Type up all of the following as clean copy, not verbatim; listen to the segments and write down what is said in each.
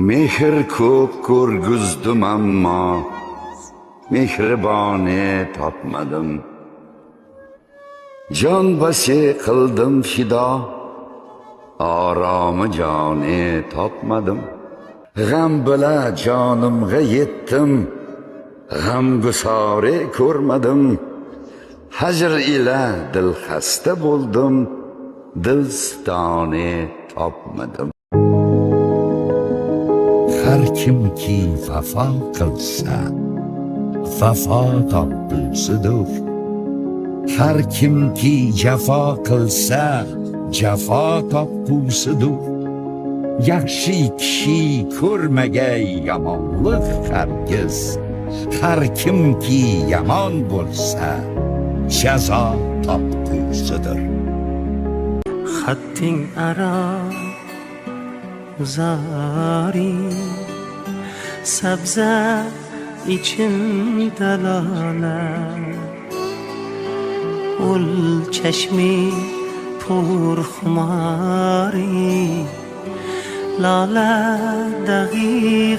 Mehr ko'p ko'rgizdim ammo mehriboni topmadim. Jon basi qildim fido, oromi joni topmadim. G'am bila jonimga yetdim, g'amgusori ko'rmadim. Hajr ila dil xasta bo'ldim, dilstoni topmadim. Har kimki vafo qilsa, vafo topqusidir. Har kimki jafo qilsa, jafo topqusidir. Yaxshi kishi ko'rmagay yomonlik hargiz. Har kimki yomon bo'lsa, jazo topqusidir. Xatting aro zari sabza içimde lale, ul çeşmi purxumari, lale dağı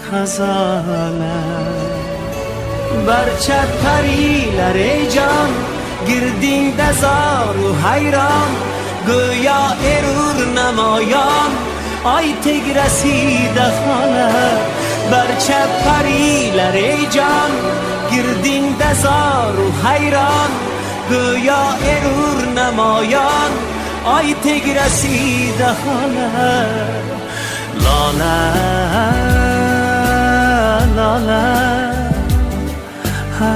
xazale. Barcha parilar ey can, girdingda zaru hayron, go'yo erur namoyon, ay tegrasida xola. Barcha parilar ey can, girdingda zaru hayron, go'yo erur namoyon, ay tegrasida xola. Lola, lola, ha.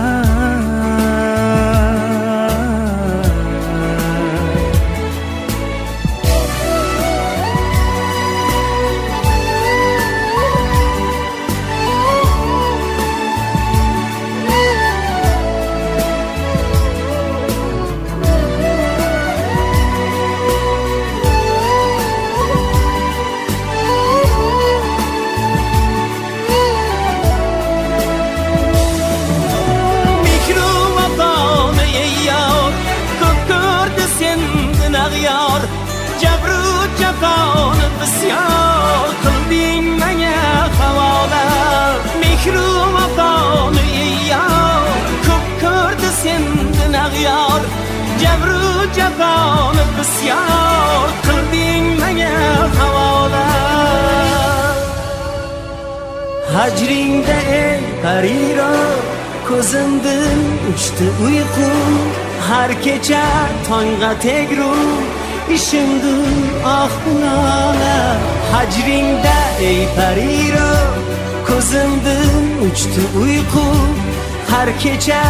Yar jabru jafoni bisyor qilding menga havola. Mehru vafoni yor ko'p ko'rdi sendan ag'yor, jabru jafoni bisyor qilding menga havola. Hajringda ey pariro, ko'zimdan uchdi uyqu. Har kecha tongga tegru ishimdir ah lola. Hajringda ey pariro, ko'zimdan uchdi uyqu. Har kecha